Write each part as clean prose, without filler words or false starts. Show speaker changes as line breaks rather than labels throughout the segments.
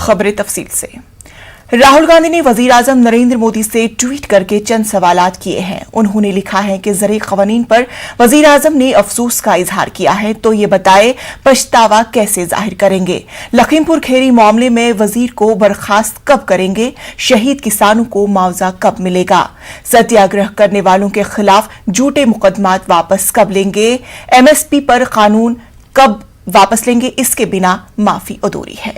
खबरें तफसील से। राहुल गांधी ने वजीर आजम नरेंद्र मोदी से ट्वीट करके चंद सवालात किए हैं। उन्होंने लिखा है कि ज़र क़वानीन पर वजीर आजम ने अफसोस का इजहार किया है, तो ये बताए पछतावा कैसे जाहिर करेंगे। लखीमपुर खीरी मामले में वजीर को बर्खास्त कब करेंगे? शहीद किसानों को मुआवजा कब मिलेगा? सत्याग्रह करने वालों के खिलाफ झूठे मुकदमात वापस कब लेंगे? MSP पर कानून कब वापस लेंगे? इसके बिना माफी अधूरी है।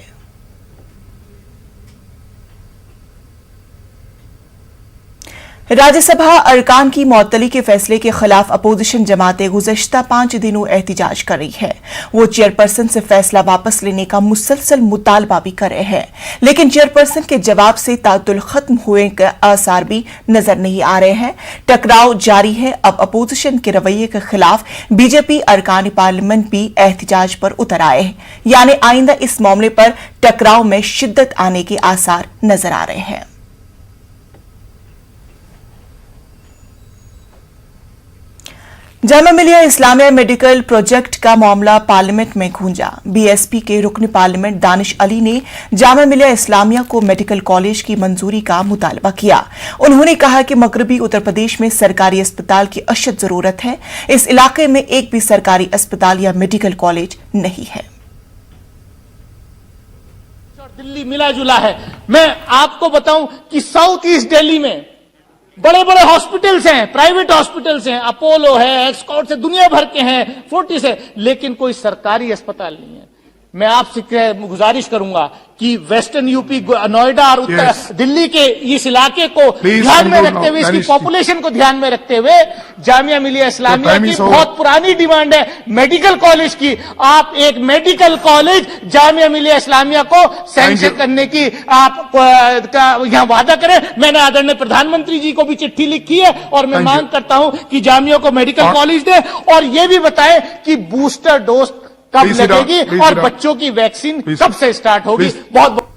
राज्यसभा अरकान की मुअत्तली के फैसले के खिलाफ अपोजिशन जमातें गुज़श्ता 5 दिनों एहतिजाज कर रही है। वो चेयरपर्सन से फैसला वापस लेने का मुसलसल मुतालबा भी कर रहे हैं, लेकिन चेयरपर्सन के जवाब से तातुल खत्म हुए के आसार भी नजर नहीं आ रहे हैं। टकराव जारी है। अब अपोजिशन के रवैये के खिलाफ बीजेपी अरकान पार्लियामेंट भी एहतिजाज पर उतर आए हैं, यानी आइंदा इस मामले पर टकराव में शिद्दत आने के आसार नजर आ रहे हैं। जामिया मिलिया इस्लामिया मेडिकल प्रोजेक्ट का मामला पार्लियामेंट में गूंजा। BSP के रुकन पार्लियामेंट दानिश अली ने जामिया मिलिया इस्लामिया को मेडिकल कॉलेज की मंजूरी का मुतालबा किया। उन्होंने कहा कि मगरबी उत्तर प्रदेश में सरकारी अस्पताल की अशद जरूरत है। इस इलाके में एक भी सरकारी अस्पताल या मेडिकल कॉलेज नहीं है।
दिल्ली मिला जुला है। मैं आपको बताऊं कि साउथ ईस्ट दिल्ली में बड़े बड़े हॉस्पिटल्स हैं, प्राइवेट हॉस्पिटल्स हैं, अपोलो है, एक्सकॉर्ट से, दुनिया भर के हैं, फोर्टिस है, लेकिन कोई सरकारी अस्पताल नहीं है। मैं आपसे गुजारिश करूंगा कि वेस्टर्न यूपी, नोएडा और उत्तर दिल्ली के इस इलाके को ध्यान में रखते हुए, इसकी पॉपुलेशन को ध्यान में रखते हुए, जामिया मिलिया इस्लामिया की बहुत पुरानी डिमांड है मेडिकल कॉलेज की। आप एक मेडिकल कॉलेज जामिया मिलिया इस्लामिया को सैंक्शन करने की आप यहां वादा करें। मैंने आदरणीय प्रधानमंत्री जी को भी चिट्ठी लिखी है और मैं मांग करता हूं कि जामिया को मेडिकल कॉलेज दे और यह भी बताएं कि बूस्टर डोज कब लगेगी और बच्चों की वैक्सीन कब से स्टार्ट होगी। बहुत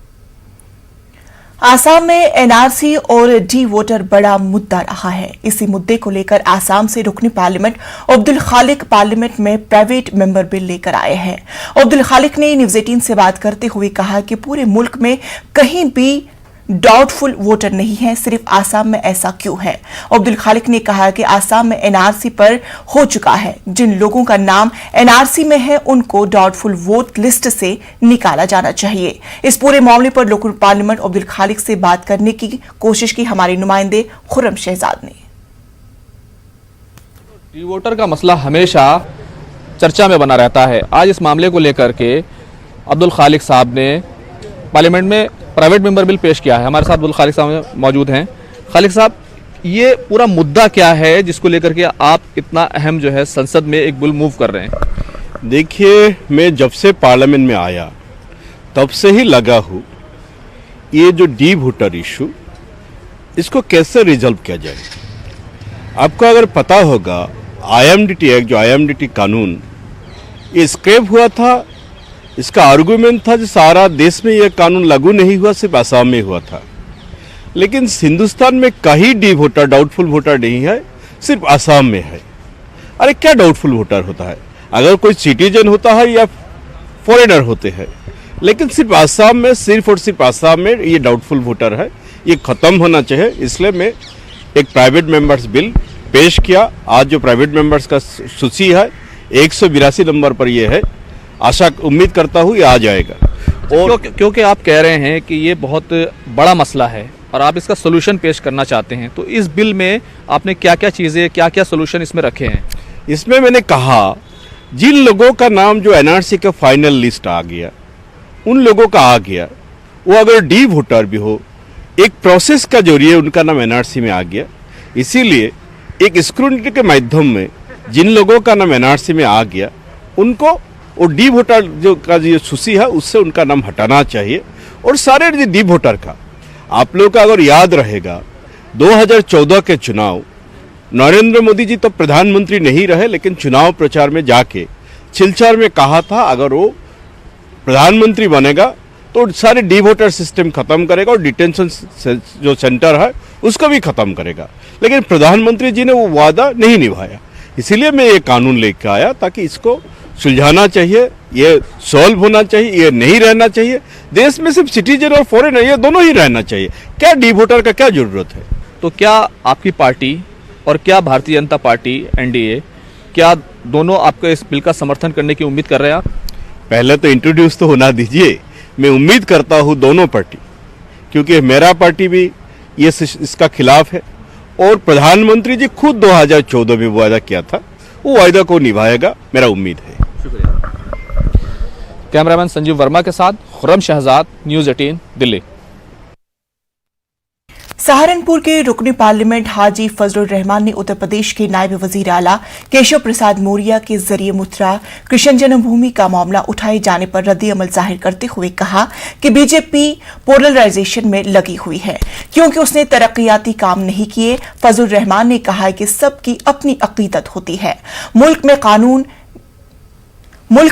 आसाम में NRC और डी वोटर बड़ा मुद्दा रहा है। इसी मुद्दे को लेकर आसाम से रुकनी पार्लियामेंट अब्दुल खालिक पार्लियामेंट में प्राइवेट मेंबर बिल लेकर आए हैं। अब्दुल खालिक ने न्यूज़ 18 से बात करते हुए कहा कि पूरे मुल्क में कहीं भी डाउटफुल वोटर नहीं है, सिर्फ आसाम में ऐसा क्यों है? अब्दुल खालिक ने कहा कि आसाम में NRC पर हो चुका है। जिन लोगों का नाम NRC में है उनको डाउटफुल वोट लिस्ट से निकाला जाना चाहिए। इस पूरे मामले पर लोकल पार्लियामेंट अब्दुल खालिक से बात करने की कोशिश की हमारे नुमाइंदे खुर्रम शहजाद ने।
डी वोटर का मसला हमेशा चर्चा में बना रहता है। आज इस मामले को लेकर के अब्दुल खालिक साहब ने पार्लियामेंट में प्राइवेट मेंबर बिल पेश किया है। हमारे साथ अब्दुल खालिक साहब मौजूद हैं। खालिक साहब, ये पूरा मुद्दा क्या है जिसको लेकर के आप इतना अहम जो है संसद में एक बिल मूव कर रहे हैं?
देखिए, मैं जब से पार्लियामेंट में आया तब से ही लगा हूँ ये जो डी वोटर इशू, इसको कैसे रिजॉल्व किया जाए। आपको अगर पता होगा, IMDT एक्ट, जो IMDT कानून, ये स्क्रैप हुआ था। इसका आर्गुमेंट था कि सारा देश में यह कानून लागू नहीं हुआ, सिर्फ आसाम में हुआ था। लेकिन हिंदुस्तान में कहीं डी वोटर, डाउटफुल वोटर नहीं है, सिर्फ आसाम में है। अरे क्या डाउटफुल वोटर होता है? अगर कोई सिटीजन होता है या फॉरेनर होते हैं, लेकिन सिर्फ आसाम में, सिर्फ और सिर्फ आसाम में ये डाउटफुल वोटर है। ये खत्म होना चाहिए। इसलिए मैं एक प्राइवेट मेंबर्स बिल पेश किया। आज जो प्राइवेट मेंबर्स का सूची है 182 नंबर पर ये है। आशा उम्मीद करता हूँ ये आ जाएगा।
और क्योंकि आप कह रहे हैं कि ये बहुत बड़ा मसला है और आप इसका सोल्यूशन पेश करना चाहते हैं, तो इस बिल में आपने क्या क्या चीज़ें, क्या क्या सोल्यूशन इसमें रखे हैं?
इसमें मैंने कहा, जिन लोगों का नाम जो NRC का फाइनल लिस्ट आ गया, उन लोगों का आ गया, वो अगर डी वोटर भी हो, एक प्रोसेस का जरिए उनका नाम NRC में आ गया। इसीलिए एक स्क्रूटिनी के माध्यम में जिन लोगों का नाम NRC में आ गया, उनको और डी वोटर जो का जो सूची है उससे उनका नाम हटाना चाहिए। और सारे डी वोटर का, आप लोग का अगर याद रहेगा, 2014 के चुनाव, नरेंद्र मोदी जी तो प्रधानमंत्री नहीं रहे, लेकिन चुनाव प्रचार में जाके सिलचर में कहा था अगर वो प्रधानमंत्री बनेगा तो सारे डी वोटर सिस्टम खत्म करेगा और डिटेंशन जो सेंटर है उसको भी खत्म करेगा। लेकिन प्रधानमंत्री जी ने वो वादा नहीं निभाया। इसीलिए मैं ये कानून लेकर आया ताकि इसको सुलझाना चाहिए। ये सॉल्व होना चाहिए, ये नहीं रहना चाहिए। देश में सिर्फ सिटीजन और फॉरेनर ये दोनों ही रहना चाहिए। क्या डी वोटर का क्या जरूरत है?
तो क्या आपकी पार्टी और क्या भारतीय जनता पार्टी एनडीए, क्या दोनों आपके इस बिल का समर्थन करने की उम्मीद कर रहे हैं आप?
पहले तो इंट्रोड्यूस तो होना दीजिए। मैं उम्मीद करता हूँ दोनों पार्टी, क्योंकि मेरा पार्टी भी ये इसका खिलाफ है और प्रधानमंत्री जी खुद 2014 में वायदा किया था, वो वायदा को निभाएगा, मेरा उम्मीद है।
कैमरामैन संजीव वर्मा के साथ खुर्रम शहजाद, न्यूज़ 18 दिल्ली।
सहारनपुर के रुकनी पार्लियामेंट हाजी फजलुर रहमान ने उत्तर प्रदेश के नायब वजीर आला केशव प्रसाद मौर्य के जरिए मथुरा कृष्ण जन्मभूमि का मामला उठाए जाने पर रद्दी अमल जाहिर करते हुए कहा कि बीजेपी पोलराइजेशन में लगी हुई है क्योंकि उसने तरक्याती काम नहीं किए। फजलुर रहमान ने कहा कि सबकी अपनी अकीदत होती है। मुल्क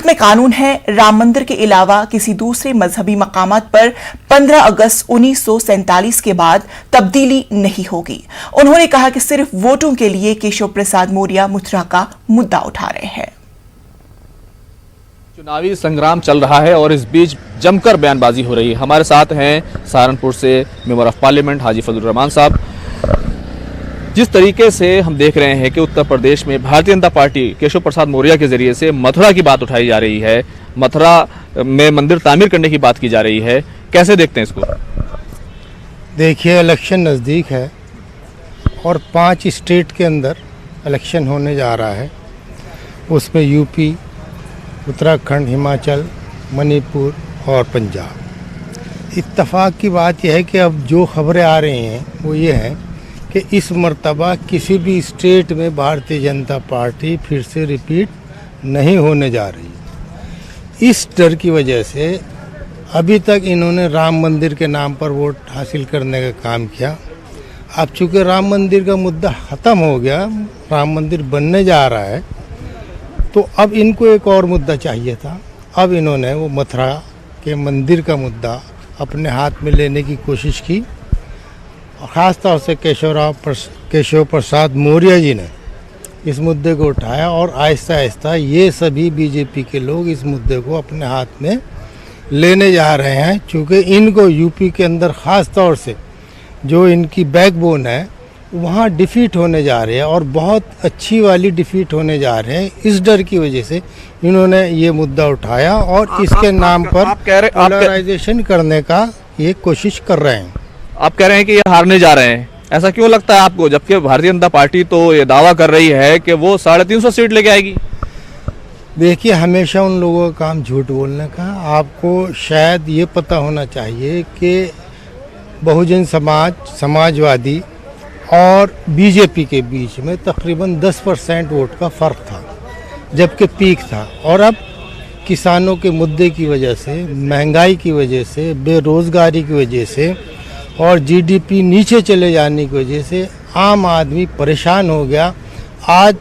में कानून है। राम मंदिर के अलावा किसी दूसरे मजहबी मकामात पर 15 अगस्त 1947 के बाद तब्दीली नहीं होगी। उन्होंने कहा कि सिर्फ वोटों के लिए केशव प्रसाद मौर्य मथुरा का मुद्दा उठा रहे हैं।
चुनावी संग्राम चल रहा है और इस बीच जमकर बयानबाजी हो रही है। हमारे साथ हैं सहारनपुर से मेंबर ऑफ पार्लियामेंट हाजी फजलुर रहमान साहब। जिस तरीके से हम देख रहे हैं कि उत्तर प्रदेश में भारतीय जनता पार्टी केशव प्रसाद मौर्य के जरिए से मथुरा की बात उठाई जा रही है, मथुरा में मंदिर तामीर करने की बात की जा रही है, कैसे देखते हैं इसको?
देखिए, इलेक्शन नज़दीक है और 5 स्टेट के अंदर इलेक्शन होने जा रहा है। उसमें यूपी, उत्तराखंड, हिमाचल, मणिपुर और पंजाब। इत्तेफाक की बात यह है कि अब जो खबरें आ रही हैं वो ये हैं कि इस मर्तबा किसी भी स्टेट में भारतीय जनता पार्टी फिर से रिपीट नहीं होने जा रही। इस डर की वजह से अभी तक इन्होंने राम मंदिर के नाम पर वोट हासिल करने का काम किया। अब चूँकि राम मंदिर का मुद्दा ख़त्म हो गया, राम मंदिर बनने जा रहा है, तो अब इनको एक और मुद्दा चाहिए था। अब इन्होंने वो मथुरा के मंदिर का मुद्दा अपने हाथ में लेने की कोशिश की। ख़ास तौर से केशव प्रसाद मौर्य जी ने इस मुद्दे को उठाया और आहिस्ता आहिस्ता ये सभी बीजेपी के लोग इस मुद्दे को अपने हाथ में लेने जा रहे हैं। चूँकि इनको यूपी के अंदर ख़ास तौर से जो इनकी बैकबोन है वहाँ डिफीट होने जा रहे हैं और बहुत अच्छी वाली डिफीट होने जा रहे हैं। इस डर की वजह से इन्होंने ये मुद्दा उठाया और इसके नाम पर पोलराइजेशन करने का ये कोशिश कर रहे हैं।
आप कह रहे हैं कि ये हारने जा रहे हैं, ऐसा क्यों लगता है आपको, जबकि भारतीय जनता पार्टी तो ये दावा कर रही है कि वो 350 सीट लेके आएगी?
देखिए, हमेशा उन लोगों का काम झूठ बोलने का। आपको शायद ये पता होना चाहिए कि बहुजन समाजवादी और बीजेपी के बीच में तकरीबन 10% वोट का फ़र्क था, जबकि पीक था। और अब किसानों के मुद्दे की वजह से, महंगाई की वजह से, बेरोज़गारी की वजह से और जीडीपी नीचे चले जाने की वजह से आम आदमी परेशान हो गया। आज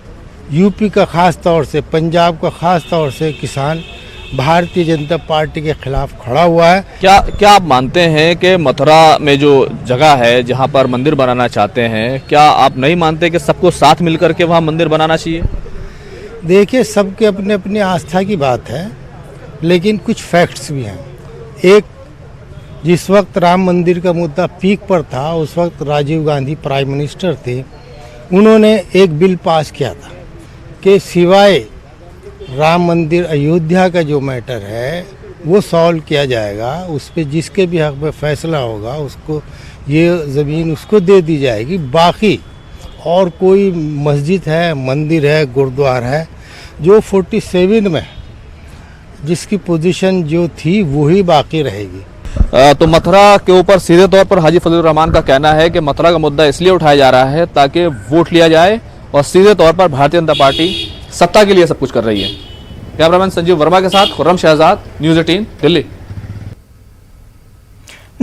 यूपी का ख़ास तौर से, पंजाब का ख़ास तौर से किसान भारतीय जनता पार्टी के खिलाफ खड़ा हुआ है।
क्या आप मानते हैं कि मथुरा में जो जगह है जहां पर मंदिर बनाना चाहते हैं, क्या आप नहीं मानते कि सबको साथ मिलकर के वहां मंदिर बनाना चाहिए?
देखिए, सबके अपने अपनी आस्था की बात है, लेकिन कुछ फैक्ट्स भी हैं। एक, जिस वक्त राम मंदिर का मुद्दा पीक पर था उस वक्त राजीव गांधी प्राइम मिनिस्टर थे। उन्होंने एक बिल पास किया था कि सिवाय राम मंदिर अयोध्या का जो मैटर है वो सॉल्व किया जाएगा, उस पर जिसके भी हक में फैसला होगा उसको ये ज़मीन उसको दे दी जाएगी। बाकी और कोई मस्जिद है, मंदिर है, गुरुद्वारा है जो 47 में जिसकी पोजीशन जो थी वही बाकी रहेगी।
तो मथुरा के ऊपर सीधे तौर पर हाजी फजलुर रहमान का कहना है कि मथुरा का मुद्दा इसलिए उठाया जा रहा है ताकि वोट लिया जाए और सीधे तौर पर भारतीय जनता पार्टी सत्ता के लिए सब कुछ कर रही है। कैमरामैन संजीव वर्मा के साथ खुर्रम शहजाद, न्यूज़ 18 दिल्ली।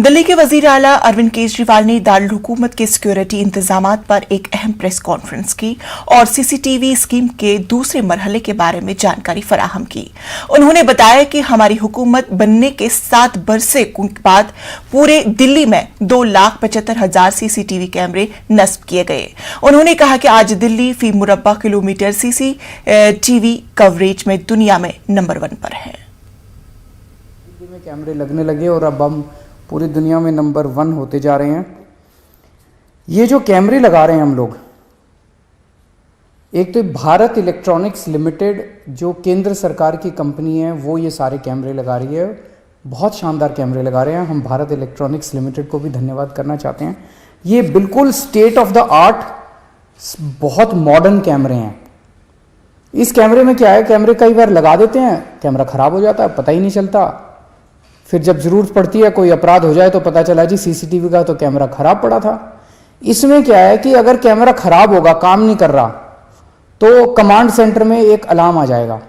दिल्ली के वजीर आला अरविंद केजरीवाल ने दारुल हुकूमत के सिक्योरिटी इंतजामात पर एक अहम प्रेस कॉन्फ्रेंस की और सीसीटीवी स्कीम के दूसरे मरहले के बारे में जानकारी फराहम की। उन्होंने बताया कि हमारी हुकूमत बनने के 7 बरसे बाद पूरे दिल्ली में 2,75,000 सीसीटीवी कैमरे नस्ब किए गए। उन्होंने कहा कि आज दिल्ली फी मुरब्बा किलोमीटर सीसीटीवी कवरेज में दुनिया में नंबर 1 पर है।
दिल्ली में कैमरे लगने लगे और अब हम पूरी दुनिया में नंबर 1 होते जा रहे हैं। ये जो कैमरे लगा रहे हैं हम लोग, एक तो भारत इलेक्ट्रॉनिक्स लिमिटेड जो केंद्र सरकार की कंपनी है वो ये सारे कैमरे लगा रही है। बहुत शानदार कैमरे लगा रहे हैं। हम भारत इलेक्ट्रॉनिक्स लिमिटेड को भी धन्यवाद करना चाहते हैं। ये बिल्कुल स्टेट ऑफ द आर्ट बहुत मॉडर्न कैमरे हैं। इस कैमरे में क्या है, कैमरे कई बार लगा देते हैं, कैमरा खराब हो जाता है, पता ही नहीं चलता। फिर जब जरूरत पड़ती है, कोई अपराध हो जाए तो पता चला जी सीसीटीवी का तो कैमरा खराब पड़ा था। इसमें क्या है कि अगर कैमरा खराब होगा, काम नहीं कर रहा, तो कमांड सेंटर में एक अलार्म आ जाएगा।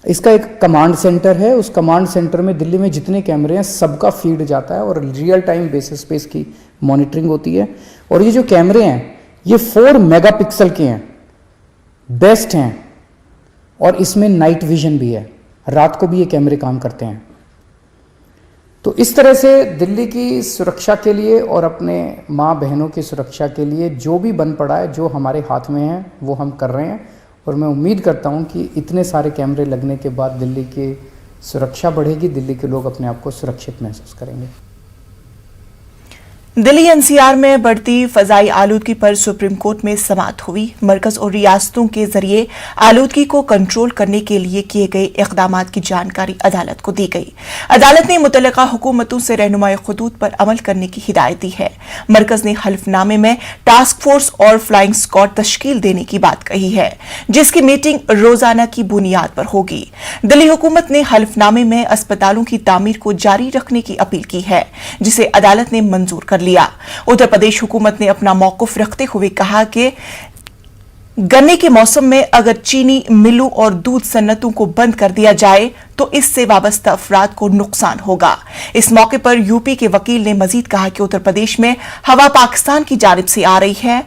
इसका एक कमांड सेंटर है, उस कमांड सेंटर में दिल्ली में जितने कैमरे हैं सबका फीड जाता है और रियल टाइम बेसिस पे इसकी मॉनिटरिंग होती है। और ये जो कैमरे हैं ये 4 मेगापिक्सल के हैं, बेस्ट हैं, और इसमें नाइट विजन भी है, रात को भी ये कैमरे काम करते हैं। तो इस तरह से दिल्ली की सुरक्षा के लिए और अपने माँ बहनों की सुरक्षा के लिए जो भी बन पड़ा है, जो हमारे हाथ में है, वो हम कर रहे हैं। और मैं उम्मीद करता हूँ कि इतने सारे कैमरे लगने के बाद दिल्ली की सुरक्षा बढ़ेगी, दिल्ली के लोग अपने आप को सुरक्षित महसूस करेंगे।
दिल्ली एनसीआर में बढ़ती फजाई आलूदगी पर सुप्रीम कोर्ट में समाअत हुई। मरकज और रियासतों के जरिए आलूदगी को कंट्रोल करने के लिए किए गए इक़दामात की जानकारी अदालत को दी गई। अदालत ने मुतल्लिका हुकूमतों से रहनुमाई खुतूत पर अमल करने की हिदायत दी है। मरकज ने हल्फनामे में टास्क फोर्स और फ्लाइंग स्क्वाड तश्कील देने की बात कही है, जिसकी मीटिंग रोजाना की बुनियाद पर होगी। दिल्ली हुकूमत ने हल्फनामे में अस्पतालों की तामीर को जारी रखने की अपील की है, जिसे अदालत ने मंजूर कर लिया। उत्तर प्रदेश हुकूमत ने अपना मौक़िफ़ रखते हुए कहा कि गन्ने के मौसम में अगर चीनी मिलों और दूध सन्नतों को बंद कर दिया जाए तो इससे वाबस्ता अफराद को नुकसान होगा। इस मौके पर यूपी के वकील ने मजीद कहा कि उत्तर प्रदेश में हवा पाकिस्तान की जानिब से आ रही है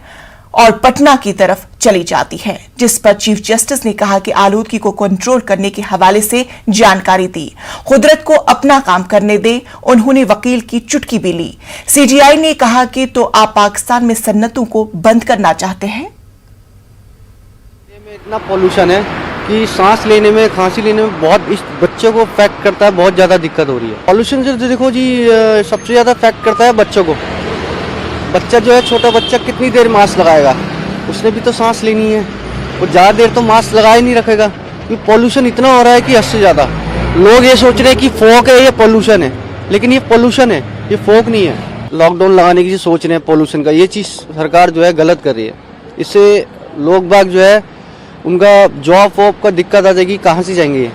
और पटना की तरफ चली जाती है, जिस पर चीफ जस्टिस ने कहा कि आलूदगी को कंट्रोल करने के हवाले से जानकारी दी, कुदरत को अपना काम करने दे। उन्होंने वकील की चुटकी भी ली। सीजीआई ने कहा कि तो आप पाकिस्तान में सन्नतों को बंद करना चाहते हैं।
में इतना पॉल्यूशन है कि सांस लेने में, खांसी लेने में बहुत इस बच्चे को अफेक्ट करता है, बहुत ज़्यादा दिक्कत हो रही है। पॉल्यूशन जो देखो जी सबसे ज़्यादा अफेक्ट करता है बच्चों को। बच्चा जो है, छोटा बच्चा कितनी देर मास्क लगाएगा, उसने भी तो सांस लेनी है, वो ज़्यादा देर तो मास्क लगा ही नहीं रखेगा, क्योंकि पॉल्यूशन इतना हो रहा है कि हद से ज़्यादा। लोग ये सोच रहे हैं कि फॉग है, ये पॉल्यूशन है, लेकिन ये पॉल्यूशन है, ये फॉग नहीं है। लॉकडाउन लगाने की सोच रहे हैं पॉल्यूशन का, ये चीज़ सरकार जो है गलत कर रही है। इससे लोग बाग जो है उनका जॉब वॉब का दिक्कत आ जाएगी, कहाँ से जाएंगे।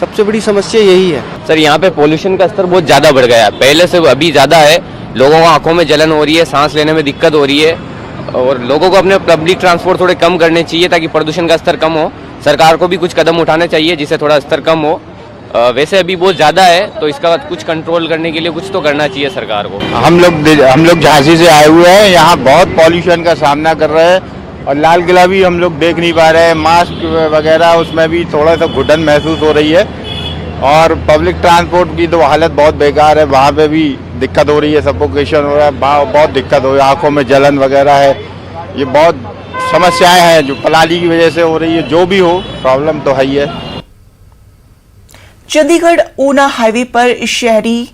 सबसे बड़ी समस्या यही है
सर। यहाँ पे पोल्यूशन का स्तर बहुत ज़्यादा बढ़ गया है, पहले से अभी ज़्यादा है। लोगों को आंखों में जलन हो रही है, सांस लेने में दिक्कत हो रही है, और लोगों को अपने पब्लिक ट्रांसपोर्ट थोड़े कम करने चाहिए ताकि प्रदूषण का स्तर कम हो। सरकार को भी कुछ कदम उठाने चाहिए जिससे थोड़ा स्तर कम हो। वैसे अभी बहुत ज़्यादा है, तो इसका कुछ कंट्रोल करने के लिए कुछ तो करना चाहिए सरकार को।
हम लोग झांसी से आए हुए हैं, यहाँ बहुत पॉल्यूशन का सामना कर रहे हैं, और लाल किला भी हम लोग देख नहीं पा रहे हैं। मास्क वगैरह उसमें भी थोड़ा सा घुटन महसूस हो रही है, और पब्लिक ट्रांसपोर्ट की तो हालत बहुत बेकार है, वहाँ पे भी दिक्कत हो रही है, सफोकेशन हो रहा है, बहुत दिक्कत हो रही है, आँखों में जलन वगैरह है। ये बहुत समस्याएं हैं जो पलाली की वजह से हो रही है। जो भी हो, प्रॉब्लम तो है ही है।
चंडीगढ़ ऊना हाईवे पर शहरी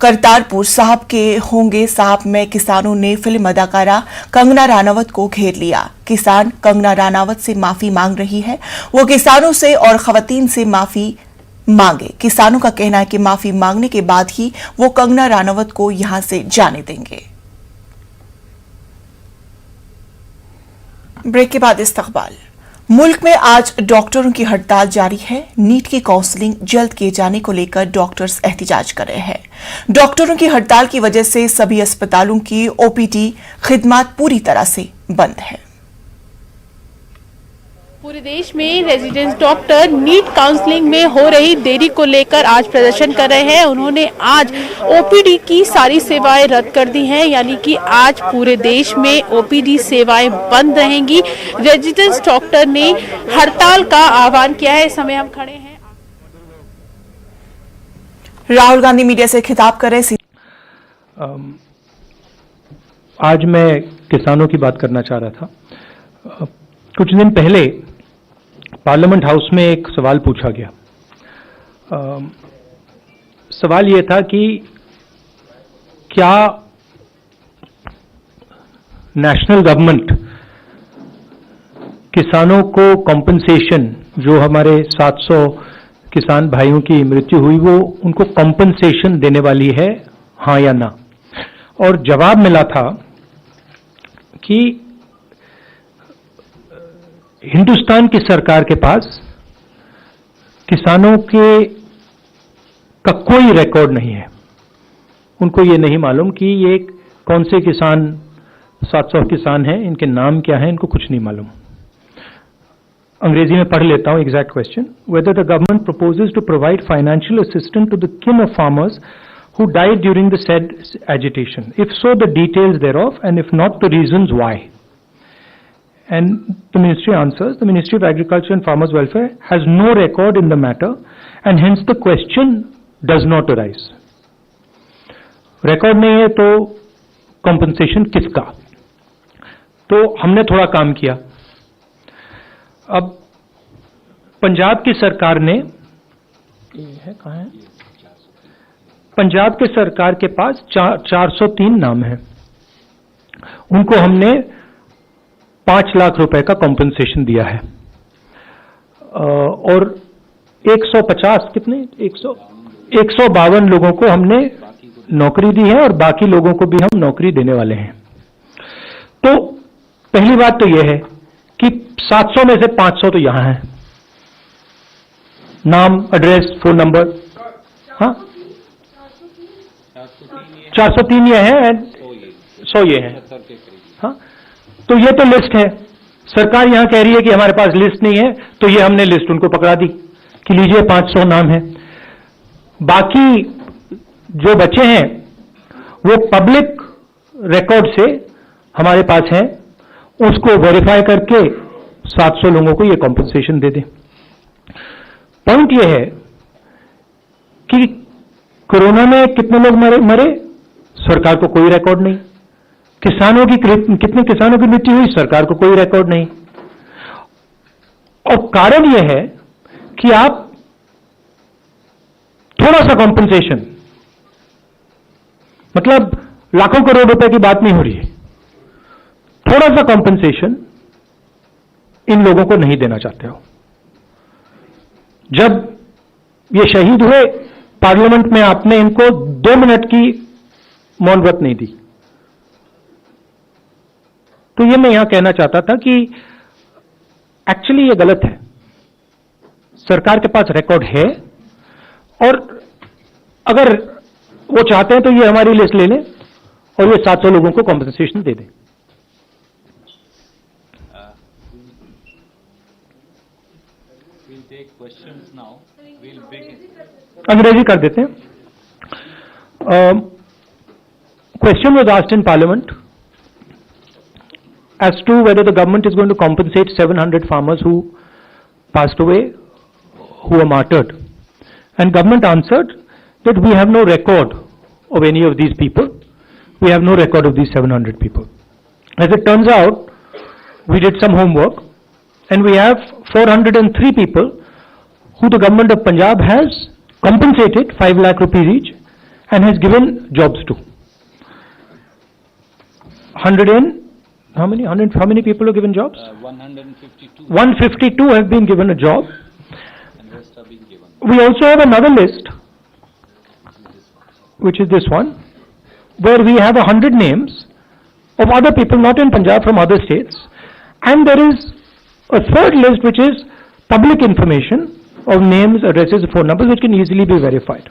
करतारपुर साहब के होंगे साहब में किसानों ने फिल्म अदाकारा कंगना रानावत को घेर लिया। किसान कंगना रानावत से माफी मांग रही है। वो किसानों से और खवातीन से माफी मांगे। किसानों का कहना है कि माफी मांगने के बाद ही वो कंगना रानावत को यहां से जाने देंगे। ब्रेक के बाद इस्तकबाल। मुल्क में आज डॉक्टरों की हड़ताल जारी है। नीट की काउंसलिंग जल्द किए जाने को लेकर डॉक्टर्स एहतिजाज कर रहे हैं। डॉक्टरों की हड़ताल की वजह से सभी अस्पतालों की ओपीडी खिदमत पूरी तरह से बंद है।
पूरे देश में रेजिडेंस डॉक्टर नीट काउंसलिंग में हो रही देरी को लेकर आज प्रदर्शन कर रहे हैं। उन्होंने आज ओपीडी की सारी सेवाएं रद्द कर दी हैं, यानी कि आज पूरे देश में ओपीडी सेवाएं बंद रहेंगी। रेजिडेंस डॉक्टर ने हड़ताल का आह्वान किया है। इस समय हम खड़े हैं,
राहुल गांधी मीडिया से खिताब कर रहे।
आज मैं किसानों की बात करना चाह रहा था। कुछ दिन पहले पार्लियामेंट हाउस में एक सवाल पूछा गया। सवाल यह था कि क्या नेशनल गवर्नमेंट किसानों को कॉम्पनसेशन, जो हमारे 700 किसान भाइयों की मृत्यु हुई, वो उनको कॉम्पनसेशन देने वाली है, हाँ या ना। और जवाब मिला था कि हिंदुस्तान की सरकार के पास किसानों का कोई रिकॉर्ड नहीं है। उनको ये नहीं मालूम कि ये कौन से किसान, 700 किसान हैं, इनके नाम क्या हैं, इनको कुछ नहीं मालूम। अंग्रेजी में पढ़ लेता हूं exact question. Whether the government proposes to provide financial assistance to the kin of farmers who died during the said agitation. If so, the details thereof, and if not, the reasons why. And the ministry answers, the Ministry of Agriculture and Farmers Welfare has no record in the matter, and hence the question does not arise. Record नहीं है तो compensation किसका? तो हमने थोड़ा काम किया। अब पंजाब की सरकार ने, ये है कहाँ है? पंजाब के सरकार के पास 403 नाम हैं। उनको हमने 5 लाख रुपए का कॉम्पनसेशन दिया है। और 150 कितने 152 लोगों को हमने नौकरी दी है, और बाकी लोगों को भी हम नौकरी देने वाले हैं। तो पहली बात तो यह है कि 700 में से 500 तो यहां है, नाम, एड्रेस, फोन नंबर। हाँ, 403 ये है, 100 ये है। हाँ, तो ये तो लिस्ट है। सरकार यहां कह रही है कि हमारे पास लिस्ट नहीं है, तो ये हमने लिस्ट उनको पकड़ा दी कि लीजिए 500 नाम है। बाकी जो बचे हैं वो पब्लिक रिकॉर्ड से हमारे पास है, उसको वेरीफाई करके 700 लोगों को ये कॉम्पनसेशन दे दें। पॉइंट ये है कि कोरोना में कितने लोग मरे, सरकार को कोई रिकॉर्ड नहीं। कितने किसानों की मृत्यु हुई, सरकार को कोई रिकॉर्ड नहीं। और कारण यह है कि आप थोड़ा सा कॉम्पनसेशन, मतलब लाखों करोड़ रुपए की बात नहीं हो रही है, थोड़ा सा कॉम्पनसेशन इन लोगों को नहीं देना चाहते हो। जब ये शहीद हुए, पार्लियामेंट में आपने इनको 2 मिनट की मौन व्रत नहीं दी। तो ये मैं यहां कहना चाहता था कि एक्चुअली ये गलत है। सरकार के पास रिकॉर्ड है, और अगर वो चाहते हैं तो ये हमारी लिस्ट ले लें और ये 700 लोगों को कॉम्पनसेशन दे दें। अंग्रेजी कर देते हैं। Question was asked in Parliament as to whether the government is going to compensate 700 farmers who passed away, who were martyred. And government answered that we have no record of any of these people. We have no record of these 700 people. As it turns out, we did some homework, and we have 403 people who the government of Punjab has compensated 5 lakh rupees each and has given jobs to. 100 and how many people have given jobs? 152. 152 have been given a job. And rest are being given. We also have another list, which is this one, where we have 100 names of other people not in Punjab, from other states, and there is a third list which is public information of names, addresses, phone numbers, which can easily be verified.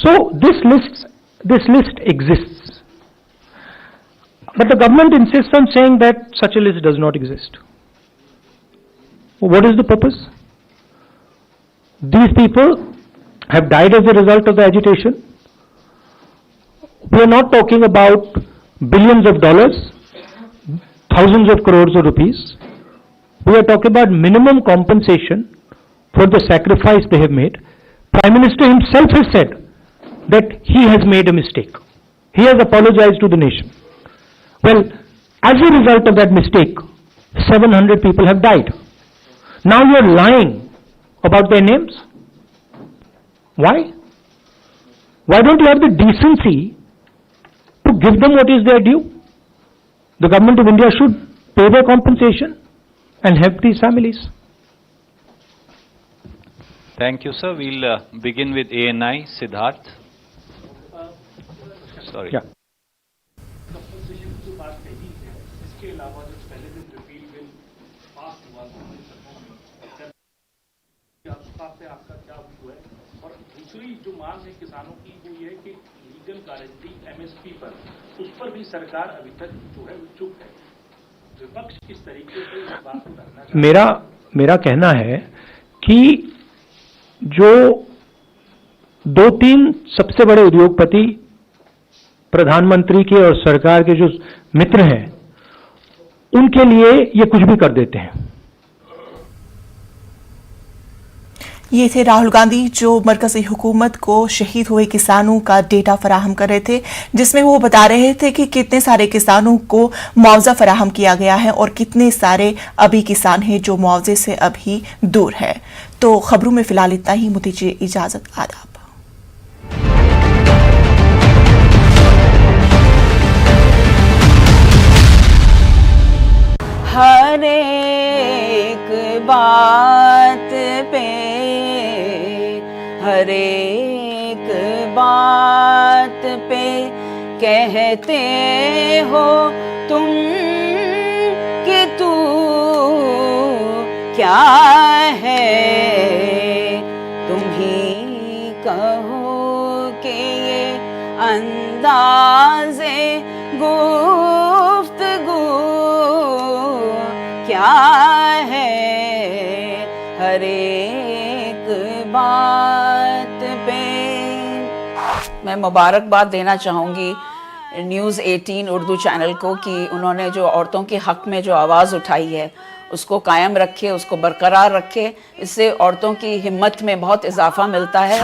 So this list exists. But the government insists on saying that such a list does not exist. What is the purpose? These people have died as a result of the agitation. We are not talking about billions of dollars, thousands of crores of rupees. We are talking about minimum compensation for the sacrifice they have made. Prime Minister himself has said that he has made a mistake. He has apologized to the nation. Well, as a result of that mistake, 700 people have died. Now you are lying about their names. Why? Why don't you have the decency to give them what is their due? The government of India should pay their compensation and help these families.
Thank you, sir. We'll begin with ANI, Siddharth. Sorry.
Yeah.
दूसरी जो मांग है किसानों की वो ये है कि लीगल गारंटी एमएसपी पर उस पर भी सरकार अभी तक जो है चुप है। विपक्ष किस तरीके से इस बात को करना
मेरा कहना है कि जो 2-3 सबसे बड़े उद्योगपति प्रधानमंत्री के और सरकार के जो मित्र हैं उनके लिए ये कुछ भी कर देते हैं।
ये थे राहुल गांधी जो मरकजी हुकूमत को शहीद हुए किसानों का डेटा फराहम कर रहे थे, जिसमें वो बता रहे थे कि कितने सारे किसानों को मुआवजा फराहम किया गया है और कितने सारे अभी किसान हैं जो मुआवजे से अभी दूर है। तो खबरों में फिलहाल इतना ही। मुझे दीजिए इजाजत। आदाब।
हर एक बात पे, हर एक बात पे कहते हो तुम कि तू क्या है, तुम ही कहो कि ये अंदाज़े गुफ्तगू क्या है, हर एक बात पे। मैं मुबारकबाद देना चाहूँगी न्यूज़ 18 उर्दू चैनल को कि उन्होंने जो औरतों के हक़ में जो आवाज़ उठाई है उसको कायम रखे, उसको बरकरार रखे। इससे औरतों की हिम्मत में बहुत इजाफा मिलता है।